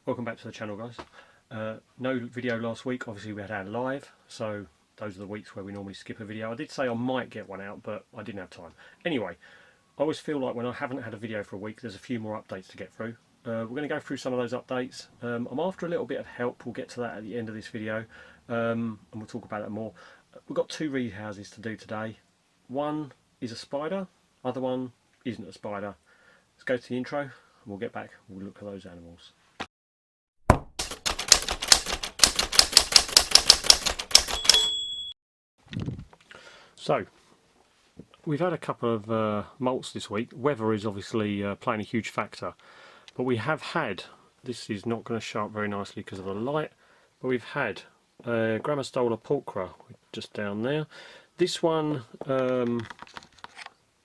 Welcome back to the channel, guys. No video last week. Obviously we had our live, so those are the weeks where we normally skip a video. I did say I might get one out, but I didn't have time. Anyway, I always feel like when I haven't had a video for a week, there's a few more updates to get through. We're going to go through some of those updates. I'm after a little bit of help. We'll get to that at the end of this video, and we'll talk about that more. We've got two rehouses to do today. One is a spider, other one isn't a spider. Let's go to the intro and we'll get back and we'll look at those animals. So, we've had a couple of molts this week. Weather is obviously playing a huge factor, but we have had, this is not going to show up very nicely because of the light, but we've had Grammostola pulchra just down there. This one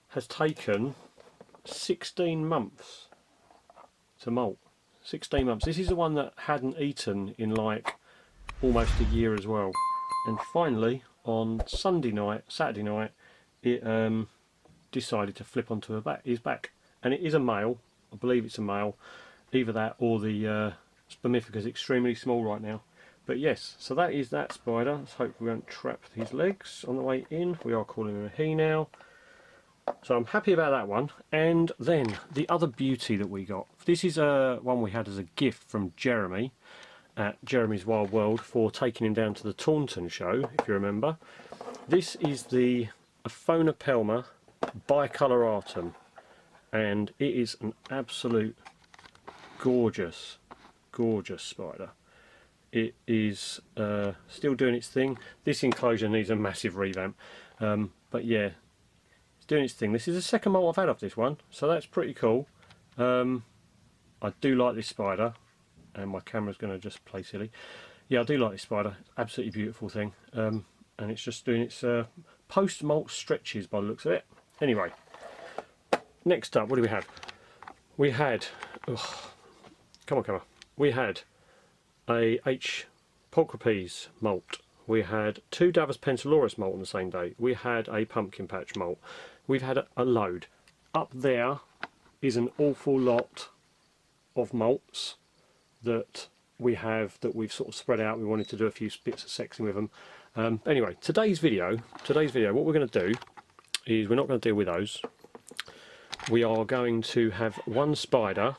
has taken 16 months to molt. 16 months. This is the one that hadn't eaten in like almost a year as well. And finally, on Saturday night, it decided to flip onto his back. And it is a male. I believe it's a male. Either that or the spermifica is extremely small right now. But yes, so that is that spider. Let's hope we won't trap his legs on the way in. We are calling him a he now. So I'm happy about that one. And then the other beauty that we got. This is one we had as a gift from Jeremy at Jeremy's Wild World for taking him down to the Taunton show, if you remember. This is the Aphonopelma bicolораtum, and it is an absolute gorgeous, gorgeous spider. It is still doing its thing. This enclosure needs a massive revamp, but yeah, it's doing its thing. This is the second molt I've had of this one, so that's pretty cool. I do like this spider, and my camera's going to just play silly. Yeah, I do like this spider. Absolutely beautiful thing, and it's just doing its post-molt stretches by the looks of it. Anyway, next up, what do we have? We had, come on, we had a H. pulchripes molt. We had two Davus pensiloris molt on the same day. We had a pumpkin patch molt. We've had a load. Up there is an awful lot of molts that we have, that we've sort of spread out. We wanted to do a few bits of sexing with them. Anyway, today's video, what we're going to do is we're not going to deal with those. We are going to have one spider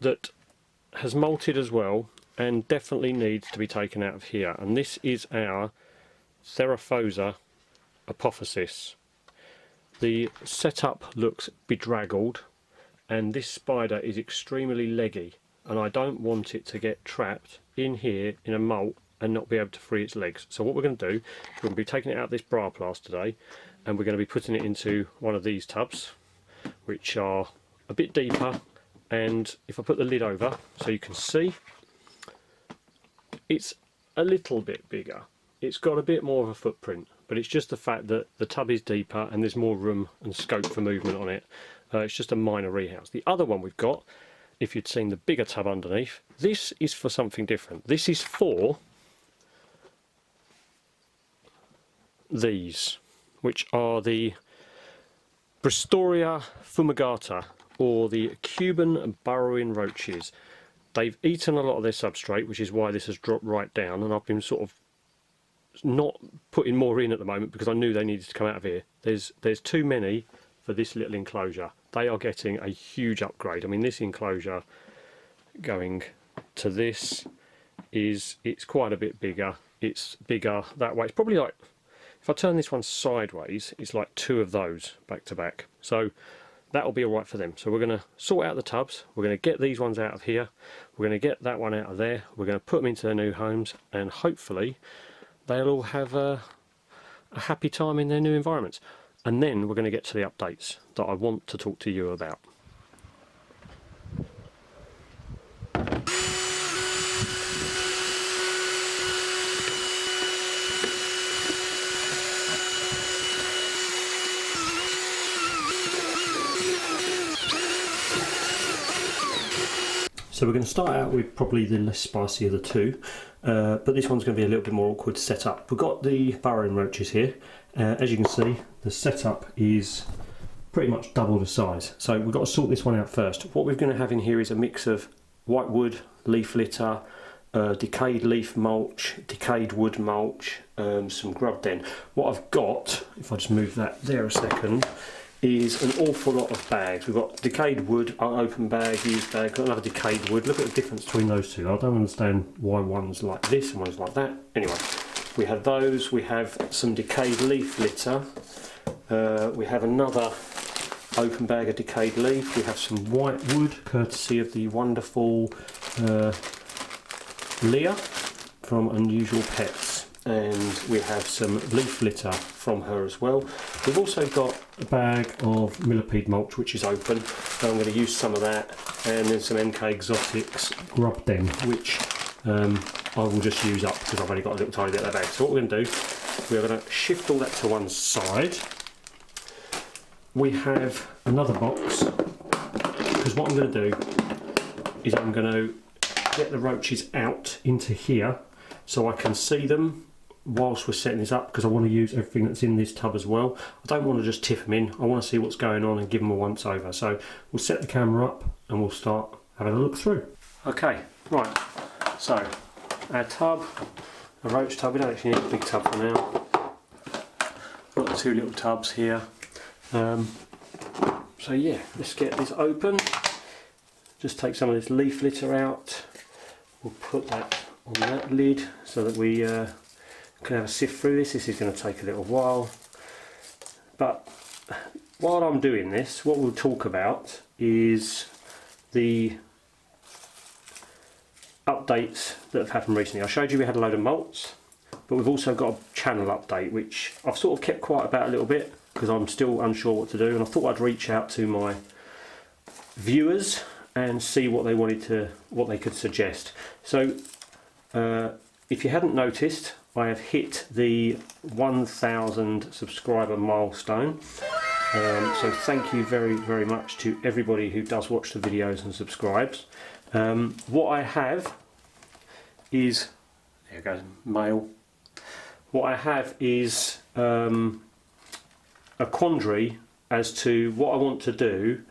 that has molted as well and definitely needs to be taken out of here, and this is our Theraphosa apophysis. The setup looks bedraggled, and this spider is extremely leggy, and I don't want it to get trapped in here in a molt and not be able to free its legs. So what we're going to do, we're going to be taking it out of this Braplast today, and we're going to be putting it into one of these tubs, which are a bit deeper. And if I put the lid over so you can see, it's a little bit bigger. It's got a bit more of a footprint, but it's just the fact that the tub is deeper and there's more room and scope for movement on it. It's just a minor rehouse. The other one we've got, if you'd seen the bigger tub underneath, this is for something different. This is for these, which are the Bristoria fumigata, or the Cuban burrowing roaches. They've eaten a lot of their substrate, which is why this has dropped right down, and I've been sort of not putting more in at the moment because I knew they needed to come out of here. There's too many for this little enclosure. They are getting a huge upgrade. I mean, this enclosure going to this it's quite a bit bigger. It's bigger that way. It's probably like, if I turn this one sideways, it's like two of those back to back. So that'll be alright for them. So we're going to sort out the tubs, we're going to get these ones out of here, we're going to get that one out of there, we're going to put them into their new homes, and hopefully they'll all have a happy time in their new environments. And then we're going to get to the updates that I want to talk to you about. So we're going to start out with probably the less spicy of the two, but this one's going to be a little bit more awkward to set up. We've got the burrowing roaches here. As you can see, the setup is pretty much double the size. So we've got to sort this one out first. What we're going to have in here is a mix of white wood, leaf litter, decayed leaf mulch, decayed wood mulch, some grub den. What I've got, if I just move that there a second, is an awful lot of bags. We've got decayed wood, open bag, used bag, got another decayed wood. Look at the difference between those two. I don't understand why one's like this and one's like that. Anyway, we have those. We have some decayed leaf litter. We have another open bag of decayed leaf. We have some white wood, courtesy of the wonderful Leah from Unusual Pets. And we have some leaf litter from her as well. We've also got a bag of millipede mulch which is open. I'm going to use some of that, and then some MK Exotics grub den, which I will just use up because I've only got a little tiny bit of that bag. So what we're going to do, we're going to shift all that to one side. We have another box, because what I'm going to do is I'm going to get the roaches out into here so I can see them whilst we're setting this up, because I want to use everything that's in this tub as well. I don't want to just tip them in, I want to see what's going on and give them a once over. So we'll set the camera up and we'll start having a look through. Okay, right, so our tub, a roach tub, we don't actually need a big tub for now. Got two little tubs here. So yeah, let's get this open. Just take some of this leaf litter out. We'll put that on that lid so that we can have a sift through this. This is going to take a little while, but while I'm doing this, what we'll talk about is the updates that have happened recently. I showed you we had a load of molts, but we've also got a channel update which I've sort of kept quiet about a little bit because I'm still unsure what to do, and I thought I'd reach out to my viewers and see what they wanted to, what they could suggest. So if you hadn't noticed, I have hit the 1,000 subscriber milestone. So thank you very, very much to everybody who does watch the videos and subscribes. What I have is, there goes mail. What I have is a quandary as to what I want to do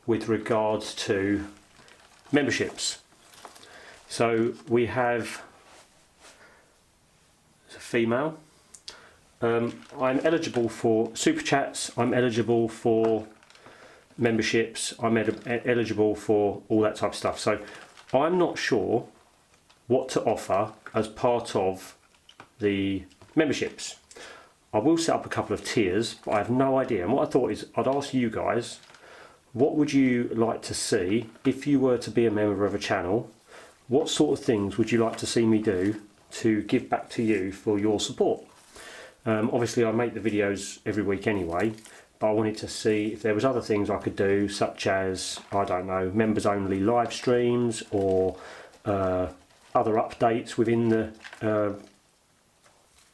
with regards to memberships. So we have a female. I'm eligible for super chats, I'm eligible for memberships, I'm eligible for all that type of stuff. So I'm not sure what to offer as part of the memberships. I will set up a couple of tiers, but I have no idea. And what I thought is I'd ask you guys, what would you like to see if you were to be a member of a channel? What sort of things would you like to see me do to give back to you for your support? Obviously I make the videos every week anyway, but I wanted to see if there was other things I could do, such as, I don't know, members only live streams, or other updates within the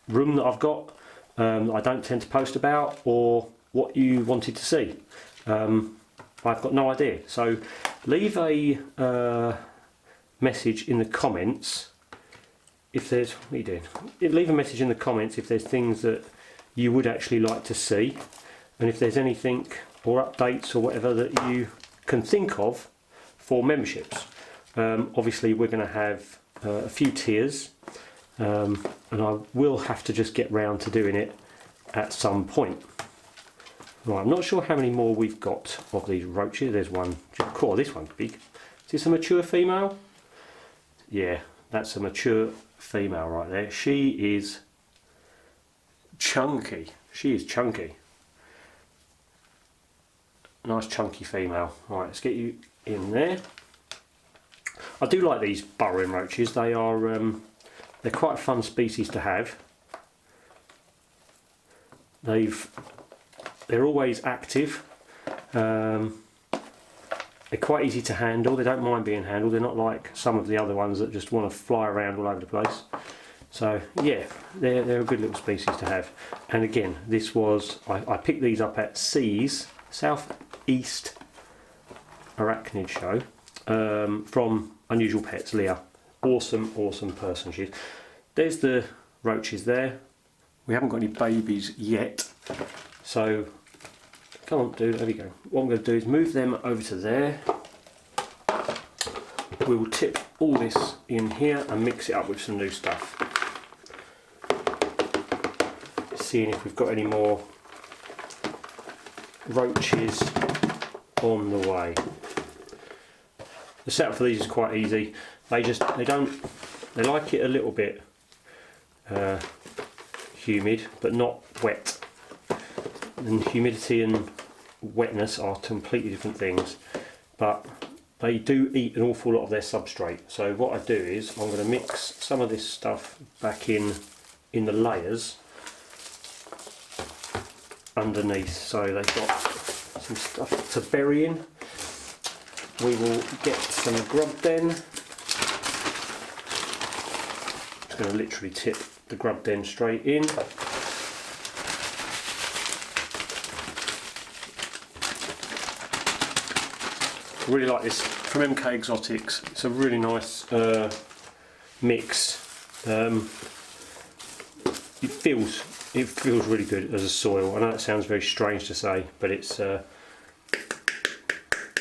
room that I've got I don't tend to post about, or what you wanted to see. I've got no idea. So leave a message in the comments if there's, what are you doing? Leave a message in the comments if there's things that you would actually like to see, and if there's anything or updates or whatever that you can think of for memberships. Obviously we're going to have a few tiers, and I will have to just get round to doing it at some point. Right, I'm not sure how many more we've got of these roaches. There's one. Cool, this one's big. Is this a mature female? Yeah, that's a mature female right there. She is chunky. She is chunky. Nice chunky female. Right, let's get you in there. I do like these burrowing roaches. They are they're quite a fun species to have. They're always active. They're quite easy to handle. They don't mind being handled. They're not like some of the other ones that just want to fly around all over the place. So yeah, they're a good little species to have. And again, this was, I picked these up at Seas, Southeast Arachnid Show, from Unusual Pets, Leah. Awesome, awesome person she is. There's the roaches there. We haven't got any babies yet, so Come on, dude, there we go. What I'm going to do is move them over to there. We will tip all this in here and mix it up with some new stuff. Seeing if we've got any more roaches on the way. The setup for these is quite easy. They like it a little bit humid, but not wet. And humidity and wetness are completely different things, but they do eat an awful lot of their substrate. So what I do is I'm going to mix some of this stuff back in the layers underneath, so they've got some stuff to bury in. We will get some grub den. Just going to literally tip the grub den straight in. I really like this from MK Exotics. It's a really nice mix. It feels really good as a soil. I know it sounds very strange to say, but it's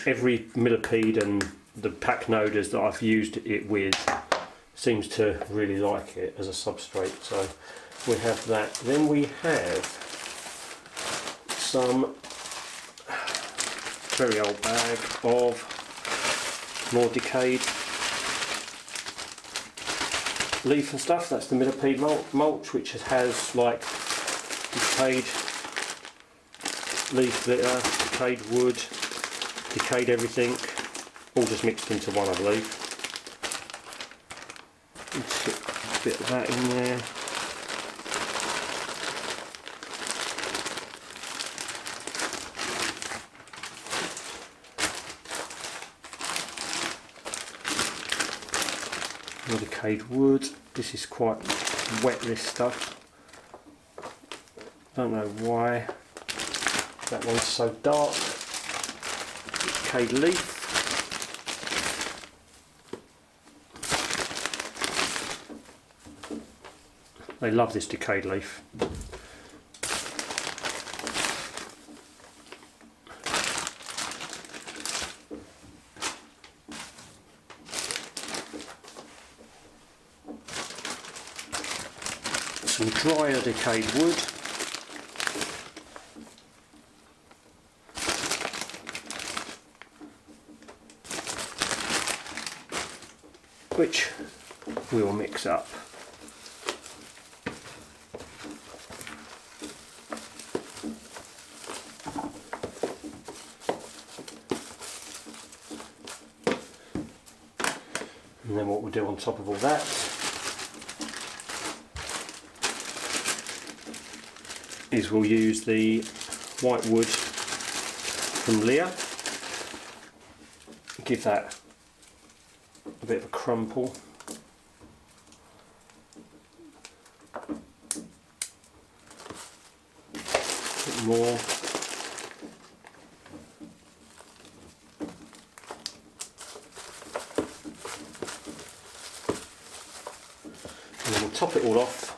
every millipede and the pack noders that I've used it with seems to really like it as a substrate. So we have that. Then we have some very old bag of more decayed leaf and stuff. That's the millipede mulch, which has like decayed leaf litter, decayed wood, decayed everything, all just mixed into one, I believe. Put a bit of that in there. More decayed wood. This is quite wet, this stuff. Don't know why that one's so dark. Decayed leaf. They love this decayed leaf. Some drier decayed wood. Which we will mix up. And then what we'll do on top of all that is we'll use the white wood from Leah, give that a bit of a crumple. A bit more. And then we'll top it all off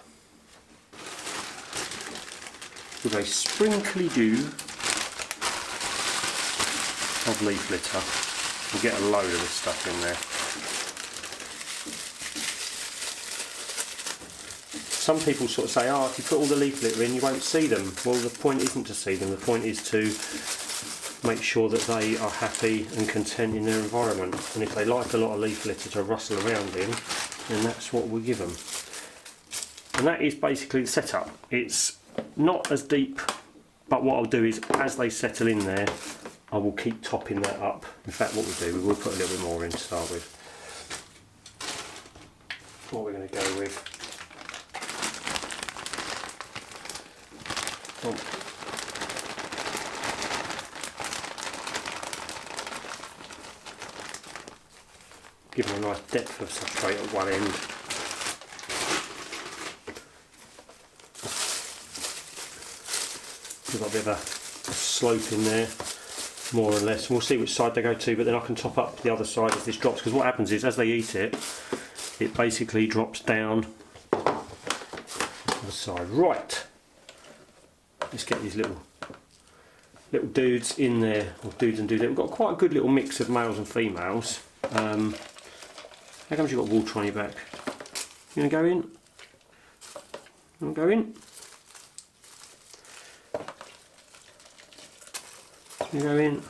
with a sprinkly dew of leaf litter. We'll get a load of this stuff in there. Some people sort of say, oh, if you put all the leaf litter in you won't see them. Well, the point isn't to see them, the point is to make sure that they are happy and content in their environment. And if they like a lot of leaf litter to rustle around in, then that's what we give them. And that is basically the setup. It's not as deep, but what I'll do is as they settle in there I will keep topping that up. In fact, what we'll do, we will put a little bit more in to start with. What we're going to go with, give them a nice depth of substrate at one end. We've got a bit of a slope in there, more or less. We'll see which side they go to, but then I can top up the other side as this drops, because what happens is as they eat it, it basically drops down the side. Right, let's get these little little dudes in there, or dudes and dudes. We've got quite a good little mix of males and females. How comes you've got water on your back? You gonna go in? You wanna go in? You go in.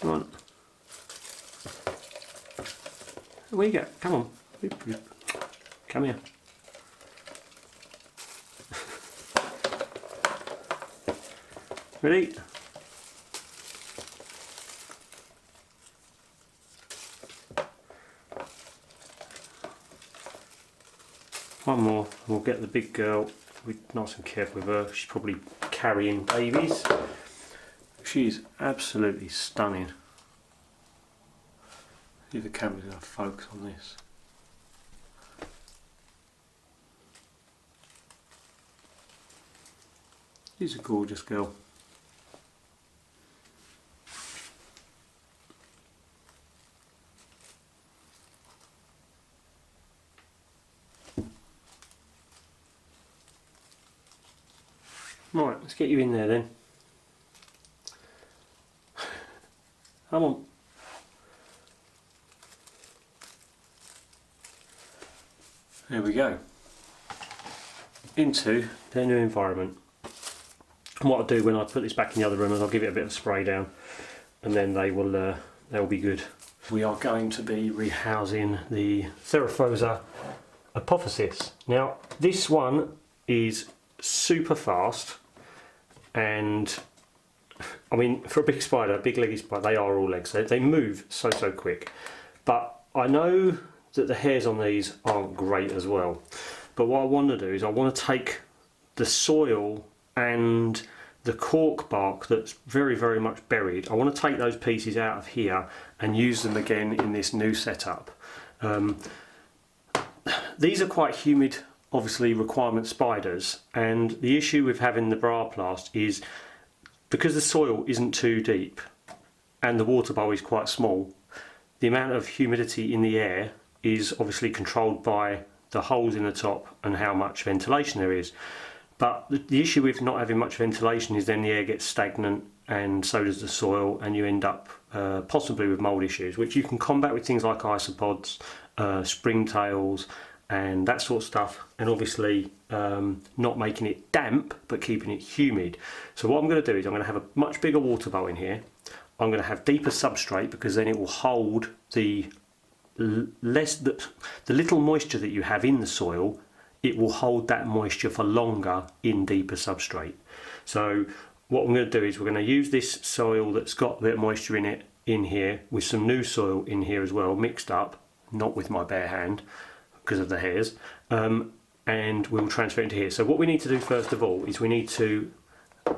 Come on. Where you go? Come on. Come here. Ready? One more. We'll get the big girl. We're nice and careful with her. She's probably carrying babies. She's absolutely stunning. See if the camera's going to focus on this. She's a gorgeous girl. Right, let's get you in there then. Come on. There we go. Into their new environment. And what I'll do when I put this back in the other room is I'll give it a bit of spray down, and then they'll be good. We are going to be rehousing the Theraphosa apophysis. Now this one is super fast, and I mean, for a big spider, a big leggy spider, they are all legs. They move so quick. But I know that the hairs on these aren't great as well. But what I want to do is I want to take the soil and the cork bark that's very much buried. I want to take those pieces out of here and use them again in this new setup. These are quite humid, obviously, requirement spiders, and the issue with having the Braplast is because the soil isn't too deep and the water bowl is quite small, the amount of humidity in the air is obviously controlled by the holes in the top and how much ventilation there is. But the issue with not having much ventilation is then the air gets stagnant, and so does the soil, and you end up possibly with mould issues, which you can combat with things like isopods, springtails, and that sort of stuff, and obviously not making it damp but keeping it humid. So what I'm going to do is I'm going to have a much bigger water bowl in here. I'm going to have deeper substrate because then it will hold the little moisture that you have in the soil. It will hold that moisture for longer in deeper substrate. So what I'm going to do is we're going to use this soil that's got a bit of moisture in it in here with some new soil in here as well, mixed up, not with my bare hand because of the hairs, and we'll transfer it into here. So what we need to do first of all is we need to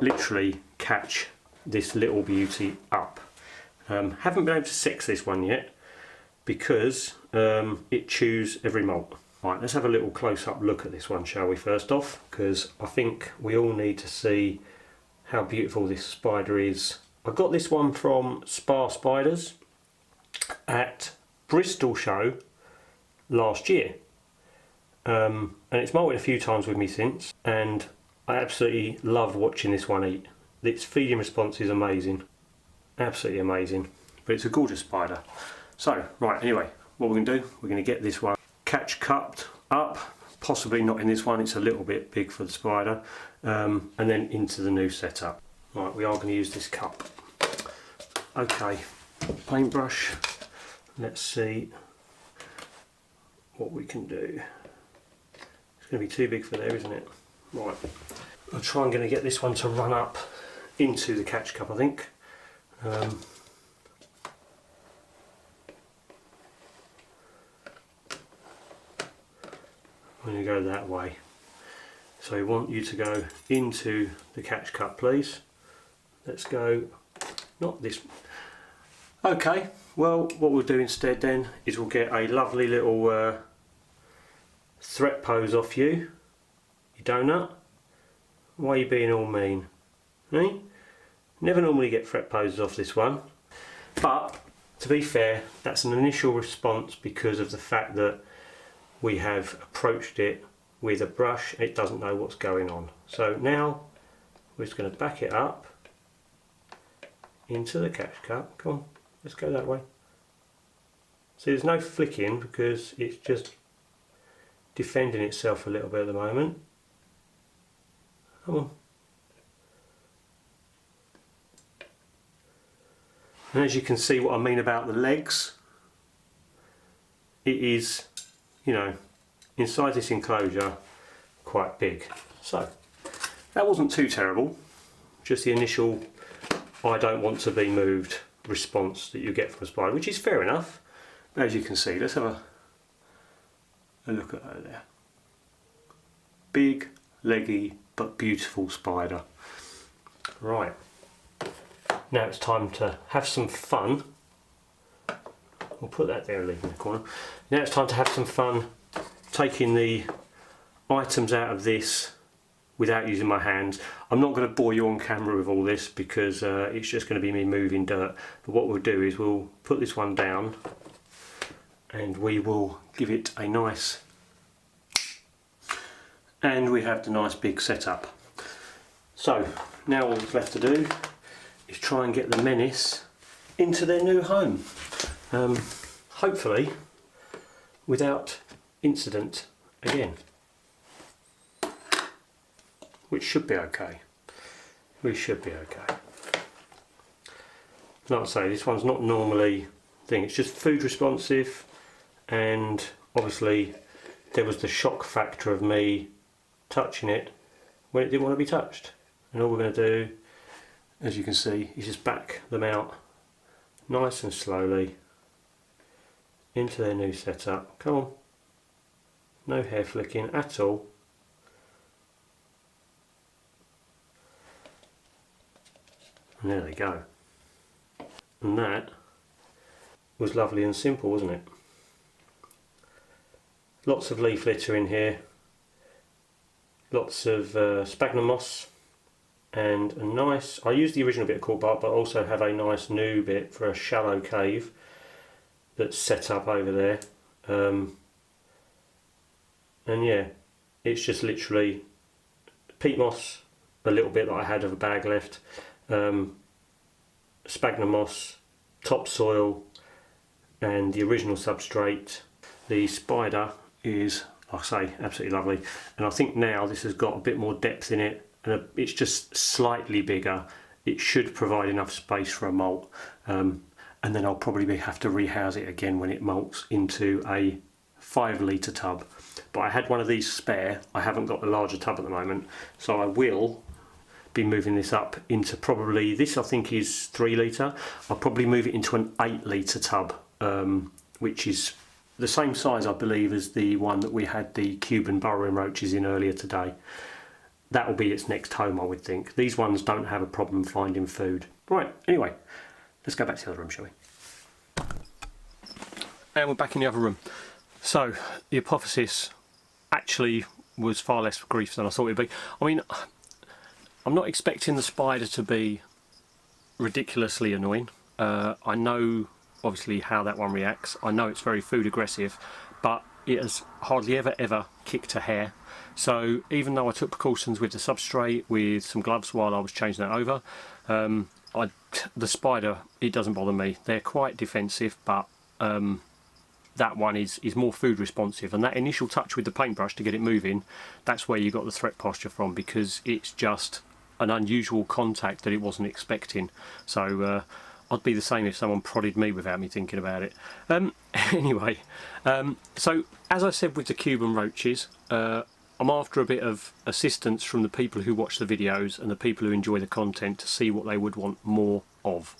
literally catch this little beauty up. Haven't been able to sex this one yet because it chews every molt. Right, let's have a little close-up look at this one, shall we, first off, because I think we all need to see how beautiful this spider is. I got this one from Spar Spiders at Bristol show last year, and it's molted a few times with me since, and I absolutely love watching this one eat. Its feeding response is amazing, absolutely amazing, but it's a gorgeous spider. So, right, anyway, what we're going to do, we're going to get this one catch cupped up, possibly not in this one, it's a little bit big for the spider, and then into the new setup. Right, we are going to use this cup. Okay, paintbrush, let's see what we can do. It's going to be too big for there, isn't it? Right, I'll try and get this one to run up into the catch cup, I think. I'm going to go that way. So we want you to go into the catch cup, please. Let's go, not this. Okay, well, what we'll do instead then is we'll get a lovely little threat pose off you, you donut. Why are you being all mean? Eh? Never normally get threat poses off this one, but to be fair, that's an initial response because of the fact that we have approached it with a brush. It doesn't know what's going on. So now we're just going to back it up into the catch cup. Come on, let's go that way. See, there's no flicking because it's just defending itself a little bit at the moment. Come on. And as you can see what I mean about the legs, it is, you know, inside this enclosure quite big. So that wasn't too terrible, just the initial I don't want to be moved response that you get from a spider, which is fair enough. As you can see, let's have a look at her there. Big, leggy, but beautiful spider. Right, now it's time to have some fun. We'll put that there and leave it in the corner. Now it's time to have some fun taking the items out of this without using my hands. I'm not going to bore you on camera with all this because it's just going to be me moving dirt. But what we'll do is we'll put this one down and we will give it a nice, and we have the nice big setup. So now all that's left to do is try and get the menace into their new home. Hopefully without incident again, which should be okay. We should be okay. Like I say, this one's not normally thing, it's just food responsive, and obviously there was the shock factor of me touching it when it didn't want to be touched. And all we're going to do, as you can see, is just back them out nice and slowly into their new setup. Come on, no hair flicking at all. And there they go. And that was lovely and simple, wasn't it? Lots of leaf litter in here, lots of sphagnum moss, and a nice, I used the original bit of cork bark, but also have a nice new bit for a shallow cave that's set up over there. And yeah, it's just literally peat moss, a little bit that I had of a bag left, sphagnum moss, topsoil, and the original substrate. The spider is, like I say, absolutely lovely, and I think now this has got a bit more depth in it, and it's just slightly bigger. It should provide enough space for a molt, and then I'll probably have to rehouse it again when it molts into a 5 litre tub. But I had one of these spare. I haven't got the larger tub at the moment, so I will be moving this up into probably, this I think is 3 litre. I'll probably move it into an 8 litre tub, which is the same size I believe as the one that we had the Cuban burrowing roaches in earlier today. That will be its next home, I would think. These ones don't have a problem finding food. Right, anyway, let's go back to the other room, shall we? And we're back in the other room. So the apophysis actually was far less grief than I thought it would be. I mean, I'm not expecting the spider to be ridiculously annoying. I know obviously how that one reacts. I know it's very food aggressive, but it has hardly ever kicked a hair. So even though I took precautions with the substrate, with some gloves while I was changing that over, the spider, it doesn't bother me. They're quite defensive, but that one is more food responsive, and that initial touch with the paintbrush to get it moving, that's where you got the threat posture from, because it's just an unusual contact that it wasn't expecting. So I'd be the same if someone prodded me without me thinking about it. Anyway, so as I said with the Cuban roaches, I'm after a bit of assistance from the people who watch the videos and the people who enjoy the content to see what they would want more of,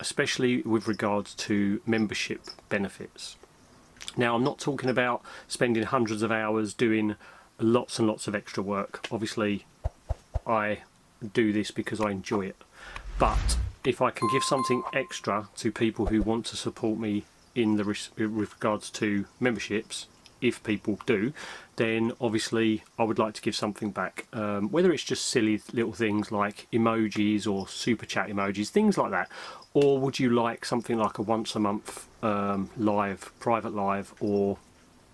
especially with regards to membership benefits. Now, I'm not talking about spending hundreds of hours doing lots and lots of extra work. Obviously, I do this because I enjoy it. But if I can give something extra to people who want to support me in with regards to memberships, if people do, then obviously I would like to give something back. Whether it's just silly little things like emojis or super chat emojis, things like that. Or would you like something like a once a month live, private live, or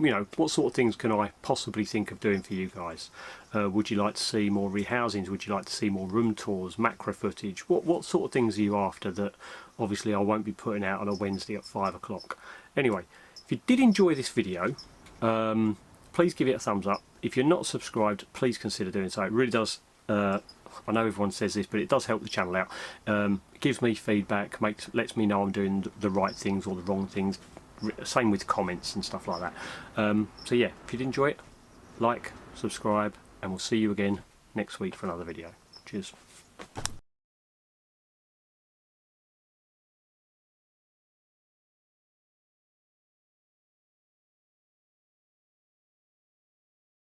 you know, what sort of things can I possibly think of doing for you guys? Would you like to see more rehousings? Would you like to see more room tours, macro footage? What sort of things are you after that obviously I won't be putting out on a Wednesday at 5 o'clock? Anyway, if you did enjoy this video, please give it a thumbs up. If you're not subscribed, please consider doing so. It really does, I know everyone says this, but it does help the channel out. It gives me feedback, lets me know I'm doing the right things or the wrong things. Same with comments and stuff like that. So yeah, if you did enjoy it, like, subscribe, and we'll see you again next week for another video. Cheers.